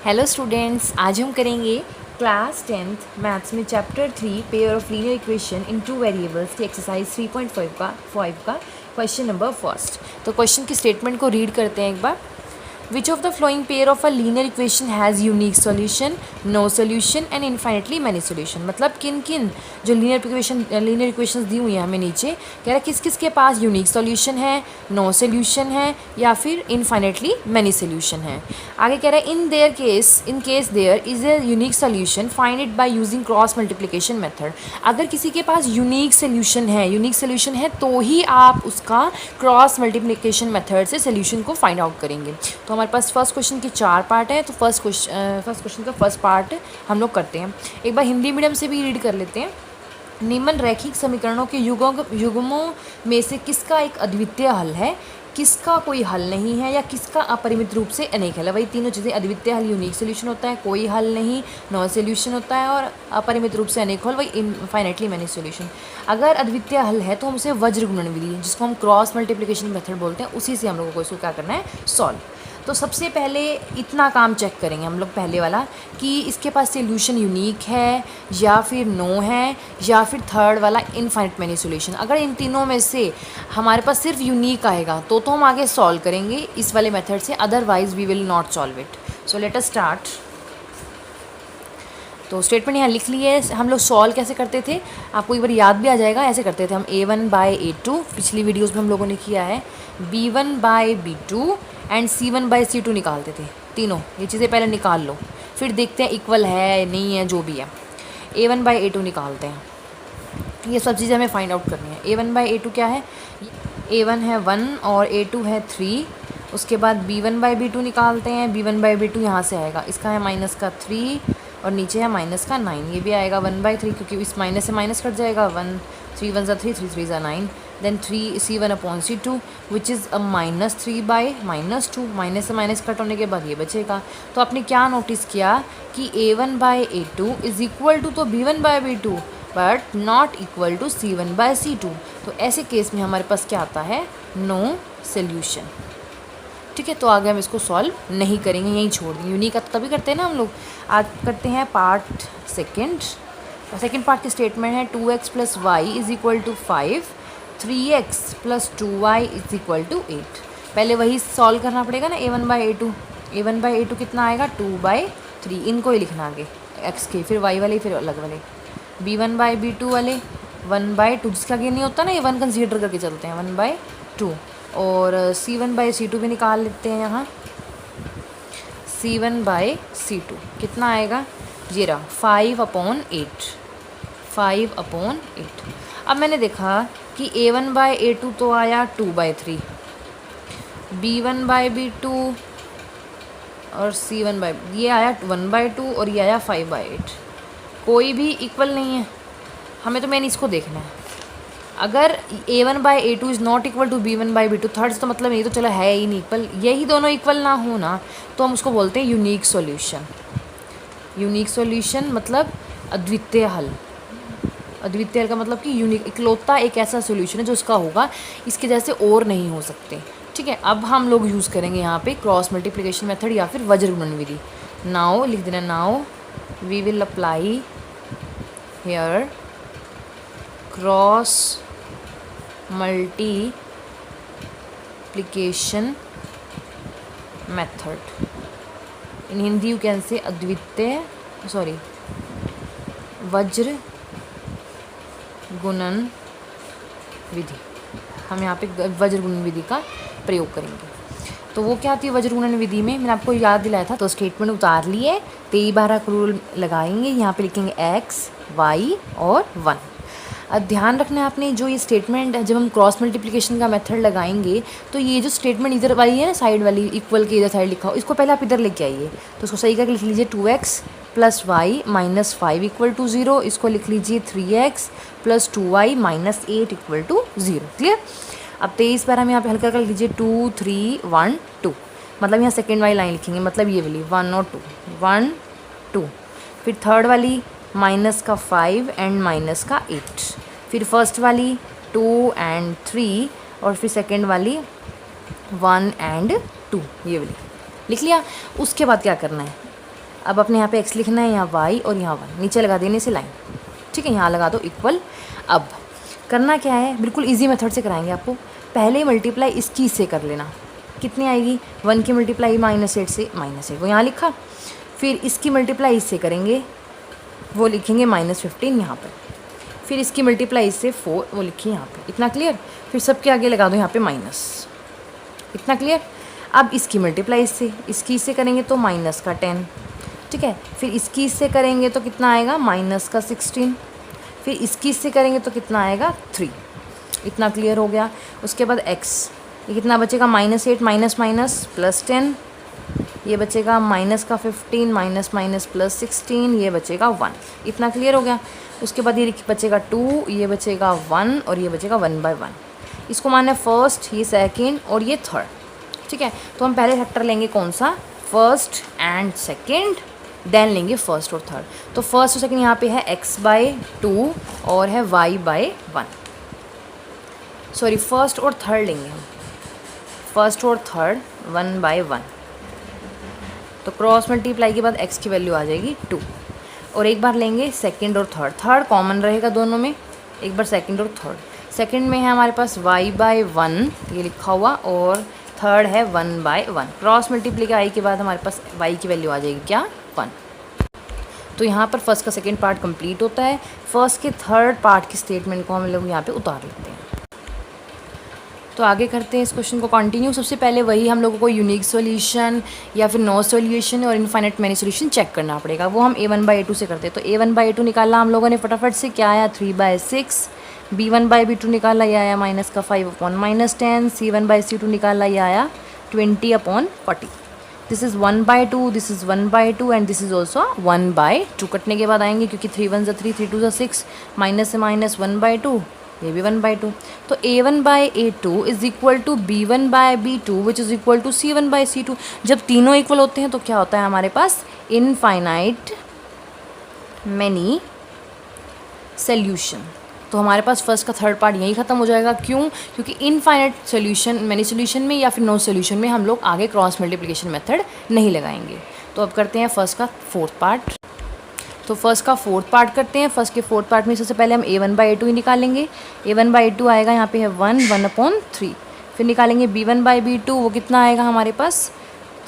Hello students, आज हम करेंगे क्लास 10th मैथ्स में chapter 3 pair of linear equation in two variables की एक्सरसाइज 3.5 का क्वेश्चन नंबर फर्स्ट। तो क्वेश्चन की स्टेटमेंट को रीड करते हैं एक बार। Which of the following pair of a linear equation has unique solution, no solution and infinitely many solution. मतलब किन किन जो लीनियर इक्वेशंस दी हुई हैं हमें नीचे, कह रहा है किस किस के पास यूनिक सोल्यूशन है, नो सोल्यूशन है या फिर इन्फाइनेटली मैनी सोल्यूशन है। आगे कह रहा है in case there is a unique solution find it by using cross multiplication method. अगर किसी के पास यूनिक सोल्यूशन है तो ही आप उसका क्रॉस मल्टीप्लिकेशन मेथड से सोल्यूशन को फाइंड आउट करेंगे। तो हमारे पास फर्स्ट क्वेश्चन के 4 पार्ट है, तो फर्स्ट क्वेश्चन का फर्स्ट पार्ट हम लोग करते हैं। एक बार हिंदी मीडियम से भी रीड कर लेते हैं। निम्न रैखिक समीकरणों के युग्मों में से किसका एक अद्वितीय हल है, किसका कोई हल नहीं है या किसका अपरिमित रूप से अनेक हल है। वही तीनों चीज़ें, अद्वितीय हल यूनिक सोल्यूशन होता है, कोई हल नहीं नॉन सोल्यूशन होता है, और अपरिमित रूप से अनेक हल वही इनफाइनाइटली मैनी सोल्यूशन। अगर अद्वितीय हल है तो हम उसे वज्र गुणन विधि, जिसको हम क्रॉस मल्टीप्लिकेशन मेथड बोलते हैं, उसी से हम लोगों को इसको क्या करना है, सॉल्व। तो सबसे पहले इतना काम चेक करेंगे हम लोग, पहले वाला कि इसके पास सोल्यूशन यूनिक है या फिर नो है या फिर थर्ड वाला इनफाइनाइट मैनी सोल्यूशन। अगर इन तीनों में से हमारे पास सिर्फ यूनिक आएगा तो हम आगे सॉल्व करेंगे इस वाले मेथड से, otherwise we will not solve it. So let us start. तो स्टेटमेंट यहाँ लिख ली है। हम लोग सॉल्व कैसे करते थे आपको एक बार याद भी आ जाएगा। ऐसे करते थे हम a1/a2, पिछली वीडियोस में हम लोगों ने किया है, b1/b2 एंड c1/c2 निकालते थे। तीनों ये चीज़ें पहले निकाल लो, फिर देखते हैं इक्वल है नहीं है, जो भी है। a1/a2 निकालते हैं, ये सब चीज़ें हमें फाइंड आउट करनी है। a1/a2 क्या है, a1 है 1 और a2 है 3। उसके बाद b1/b2 निकालते हैं। b1/b2 यहाँ से आएगा, इसका है माइनस का 3 और नीचे है माइनस का 9। ये भी आएगा 1/3 क्योंकि इस माइनस से माइनस कट जाएगा। 1 3 1 3 3 3 9। Then 3 c1/c2 which is a -3/-2। Minus से माइनस कट होने के बाद ये बचेगा। तो आपने क्या नोटिस किया कि a1/a2 इज़ इक्वल टू तो b1/b2 but not equal to c1/c2। तो ऐसे केस में हमारे पास क्या आता है, नो सोल्यूशन। ठीक है, तो आगे हम इसको सॉल्व नहीं करेंगे, यहीं छोड़ देंगे। यूनिक तभी करते हैं ना हम लोग। आज करते हैं पार्ट सेकेंड पार्ट की स्टेटमेंट है 2x + y is equal to 5, 3x + 2y is equal to 8। पहले वही सॉल्व करना पड़ेगा ना, a1/a2 कितना आएगा, 2/3। इनको ही लिखना आगे x के, फिर y वाले, फिर अलग वाले। b1/b2 वाले 1/2, जिसका आगे नहीं होता ना, ये 1 कंसीडर करके चलते हैं, 1/2। और c1/c2 भी निकाल लेते हैं यहाँ। c1/c2 कितना आएगा, ये रहा 5/8। अब मैंने देखा कि a1/a2 तो आया 2/3, b1/b2 और c1/ ये आया 1/2 और ये आया 5/8। कोई भी इक्वल नहीं है, हमें तो मैंने इसको देखना है। अगर a1/a2 is not equal to b1/b2, third तो मतलब ये तो चलो है ही नहीं इक्वल, यही दोनों इक्वल ना हो ना, तो हम उसको बोलते हैं यूनिक सॉल्यूशन मतलब अद्वितीय हल। अद्वितीय हल का मतलब कि यूनिक, इकलौता एक ऐसा सॉल्यूशन है जो उसका होगा, इसके जैसे और नहीं हो सकते। ठीक है, अब हम लोग यूज़ करेंगे यहाँ पे क्रॉस मल्टीप्लिकेशन मेथड या फिर वज्र गुणन विधि। नाउ लिख देना, now we will apply here cross multiplication method. In Hindi you can say वज्र गुणन विधि। हम यहाँ पे वज्र गुणन विधि का प्रयोग करेंगे। तो वो क्या आती है वज्र गुणन विधि में, मैंने आपको याद दिलाया था। तो स्टेटमेंट उतार लिए, 13-12 का रूल लगाएंगे, यहाँ पे लिखेंगे x, y और 1। अब ध्यान रखना है आपने, जो ये स्टेटमेंट जब हम क्रॉस मल्टीप्लिकेशन का मेथड लगाएंगे तो ये जो स्टेटमेंट इधर वाली है ना, साइड वाली, इक्वल के इधर साइड लिखा हो, इसको पहले आप इधर लेके आइए। तो उसको सही करके लिख लीजिए 2x + y - 5 = 0। इसको लिख लीजिए 3x + 2y - 8 = 0। क्लियर। अब 23-12 में यहाँ पे हल्का कर लीजिए 2 3 1 2, मतलब यहाँ सेकेंड वाली लाइन लिखेंगे, मतलब ये वाली 1 और 2, 1 2। फिर थर्ड वाली -5 एंड -8। फिर फर्स्ट वाली 2 and 3 और फिर सेकेंड वाली 1 and 2, ये वाली लिख लिया। उसके बाद क्या करना है, अब अपने यहाँ पे x लिखना है, यहाँ y और यहाँ 1, नीचे लगा देने से लाइन, ठीक है, यहाँ लगा दो इक्वल। अब करना क्या है, बिल्कुल इजी मेथड से कराएंगे आपको। पहले मल्टीप्लाई इसकी से कर लेना, कितनी आएगी, 1 की मल्टीप्लाई -8 से -8, वो यहाँ लिखा। फिर इसकी मल्टीप्लाई इससे करेंगे, वो लिखेंगे -15 यहाँ पर। फिर इसकी मल्टीप्लाई इससे 4, वो लिखिए यहाँ पे। इतना क्लियर। फिर सबके आगे लगा दो यहाँ पे माइनस, इतना क्लियर। अब इसकी मल्टीप्लाई इसकी इससे करेंगे तो -10, ठीक है। फिर इसकी इससे करेंगे तो कितना आएगा, -16। फिर इसकी इससे करेंगे तो कितना आएगा, 3। इतना क्लियर हो गया। उसके बाद x, ये कितना बचेगा, -8 माइनस माइनस +10, ये बचेगा -15 माइनस माइनस +16, ये बचेगा 1। इतना क्लियर हो गया। उसके बाद ये बचेगा 2, ये बचेगा 1 और ये बचेगा 1/1। इसको माने फर्स्ट, ये सेकेंड और ये थर्ड, ठीक है। तो हम पहले फैक्टर लेंगे कौन सा, फर्स्ट एंड सेकेंड, देन लेंगे फर्स्ट और थर्ड। तो फर्स्ट और सेकेंड यहाँ पे है x/2 और है y/1। सॉरी, फर्स्ट और थर्ड लेंगे हम, फर्स्ट और थर्ड 1/1। तो क्रॉस मल्टीप्लाई के बाद x की वैल्यू आ जाएगी 2। और एक बार लेंगे सेकंड और थर्ड, थर्ड कॉमन रहेगा दोनों में, एक बार सेकंड और थर्ड। सेकंड में है हमारे पास y/1 ये लिखा हुआ, और थर्ड है 1/1। क्रॉस मल्टीप्लाई के बाद हमारे पास y की वैल्यू आ जाएगी क्या, 1। तो यहाँ पर फर्स्ट का सेकंड पार्ट कंप्लीट होता है। फर्स्ट के थर्ड पार्ट की स्टेटमेंट को हम लोग यहाँ पे उतार लेते हैं। तो आगे करते हैं इस क्वेश्चन को कंटिन्यू। सबसे पहले वही हम लोगों को यूनिक सॉल्यूशन या फिर नो सॉल्यूशन और इनफाइनाइट मैनी सॉल्यूशन चेक करना पड़ेगा, वो हम a1/a2 से करते हैं। तो a1/a2 निकाला हम लोगों ने फटाफट से, क्या आया, 3/6। b1/b2 निकाला, ये आया -5/10। c1/c2 निकाला, ये आया 20/40। This is 1/2, this is 1/2 and this is also 1/2। कटने के बाद आएंगे, क्योंकि 3 1 3, 3 2 6, माइनस से माइनस 1/2, ये भी 1/2। तो a1/a2 is equal to b1/b2 which is equal to c1/c2। जब तीनों इक्वल होते हैं तो क्या होता है हमारे पास, इनफाइनाइट मैनी सॉल्यूशन। तो हमारे पास फर्स्ट का थर्ड पार्ट यहीं ख़त्म हो जाएगा। क्यों, क्योंकि इनफाइनाइट सॉल्यूशन मैनी सॉल्यूशन में या फिर नो सॉल्यूशन में हम लोग आगे क्रॉस मल्टीप्लिकेशन मेथड नहीं लगाएंगे। तो अब करते हैं फर्स्ट का फोर्थ पार्ट। तो फर्स्ट का फोर्थ पार्ट करते हैं। फर्स्ट के फोर्थ पार्ट में सबसे पहले हम a1/a2 ही निकालेंगे। a1/a2 आएगा यहाँ पे है 1/3। फिर निकालेंगे b1/b2, वो कितना आएगा हमारे पास,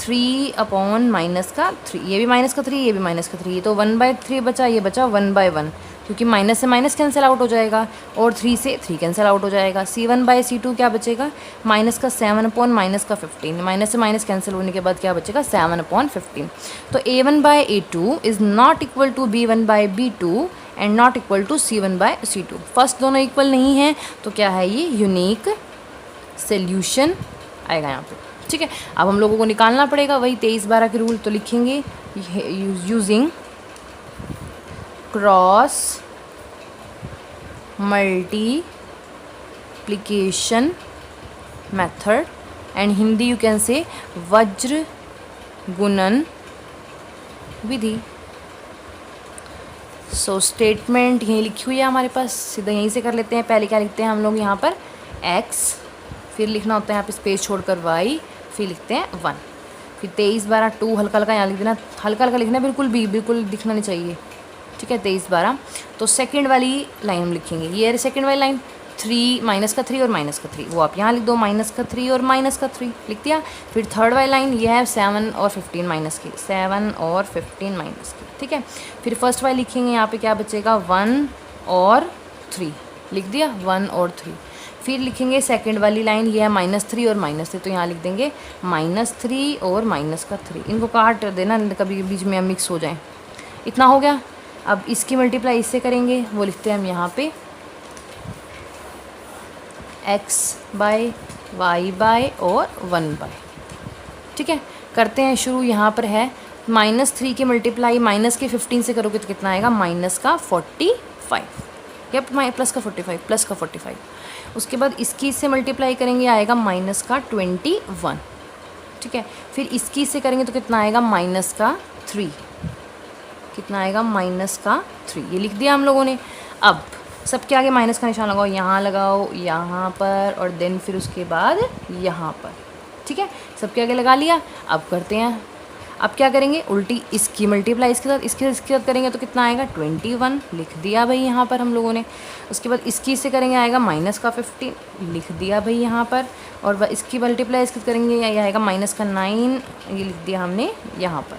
3/-3। ये भी -3, ये भी -3। तो 1/3 बचा, ये बचा 1/1, क्योंकि माइनस से माइनस कैंसिल आउट हो जाएगा और 3 से 3 कैंसिल आउट हो जाएगा। c1/c2 क्या बचेगा, -7/-15, माइनस से माइनस कैंसिल होने के बाद क्या बचेगा, 7/15। तो a1/a2 is not equal to b1/b2 and not equal to c1/c2। First दोनों इक्वल नहीं है, तो क्या है ये, यूनिक सोल्यूशन आएगा यहाँ पे, ठीक है। अब हम लोगों को निकालना पड़ेगा वही 23/12 के रूल। तो लिखेंगे using cross multiplication method and Hindi you can say वज्र गुणन विधि। सो स्टेटमेंट यहीं लिखी हुई है हमारे पास, सीधा यहीं से कर लेते हैं। पहले क्या लिखते हैं हम लोग यहाँ पर x, फिर लिखना होता है यहाँ पे स्पेस छोड़कर y, फिर लिखते हैं 1, फिर 23/12 2 हल्का हल्का यहाँ लिख देना, हल्का हल्का लिखना, बिल्कुल दिखना नहीं चाहिए, ठीक है। 23/12। तो सेकंड वाली लाइन हम लिखेंगे, ये सेकंड वाली लाइन 3 -3 और -3, वो आप यहाँ लिख दो, -3 और -3 लिख दिया। फिर थर्ड वाली लाइन ये है 7 और 15 माइनस की, 7 और 15 माइनस की, ठीक है। फिर फर्स्ट वाली लिखेंगे, यहाँ पे क्या बचेगा, 1 और 3 लिख दिया, 1 और 3। फिर लिखेंगे सेकंड वाली लाइन, ये है -3 और -3, तो यहाँ लिख देंगे -3 और -3। इनको काट देना, कभी बीच में मिक्स हो जाए। इतना हो गया। अब इसकी मल्टीप्लाई इससे करेंगे, वो लिखते हैं हम यहाँ पे x/y/ और 1/, ठीक है। करते हैं शुरू। यहाँ पर है -3 की मल्टीप्लाई माइनस के 15 से करोगे तो कितना आएगा, -45 या +45। उसके बाद इसकी से मल्टीप्लाई करेंगे, आएगा -21, ठीक है। फिर इसकी से करेंगे तो कितना आएगा, -3, कितना आएगा, -3। ये लिख दिया हम लोगों ने। अब सबके आगे माइनस का निशान लगाओ, यहाँ लगाओ, यहाँ पर, और देन फिर उसके बाद यहाँ पर, ठीक है। सबके आगे लगा लिया। अब करते हैं, अब क्या करेंगे, उल्टी इसकी मल्टीप्लाई इसके साथ करेंगे तो कितना आएगा 21, लिख दिया भाई यहाँ पर हम लोगों ने। उसके बाद इसकी से करेंगे आएगा माइनस का 15, लिख दिया भाई यहाँ पर। और इसकी मल्टीप्लाई इसके साथ करेंगे ये आएगा माइनस का 9, ये लिख दिया हमने यहाँ पर।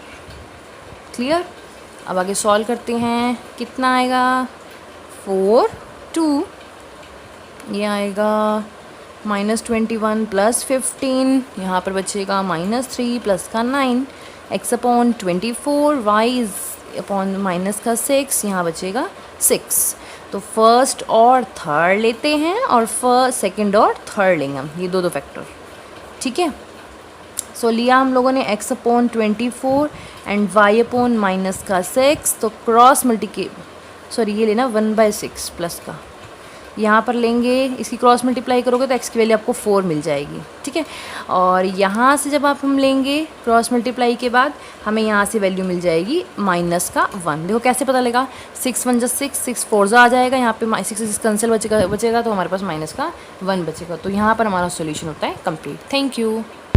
क्लियर। अब आगे सॉल्व करते हैं, कितना आएगा 4 2, ये आएगा -21 + 15, यहाँ पर बचेगा -3 + का 9, x upon 24, y is upon minus का 6, यहाँ बचेगा 6। तो फर्स्ट और थर्ड लेते हैं और सेकंड और थर्ड लेंगे हम, ये दो फैक्टर। ठीक है। सो लिया हम लोगों ने x upon 24 and y upon minus का 6, तो क्रॉस ये लेना 1/6 प्लस का, यहाँ पर लेंगे इसकी क्रॉस मल्टीप्लाई करोगे तो x की वैल्यू आपको 4 मिल जाएगी। ठीक है। और यहाँ से जब आप हम लेंगे क्रॉस मल्टीप्लाई के बाद हमें यहाँ से वैल्यू मिल जाएगी माइनस का 1। देखो कैसे पता लगा, 6 1 6, 6 4 आ जाएगा, यहाँ पे 6 6 कैंसिल बचेगा तो हमारे पास माइनस का 1 बचेगा। तो यहाँ पर हमारा सोल्यूशन होता है कंप्लीट। Thank you.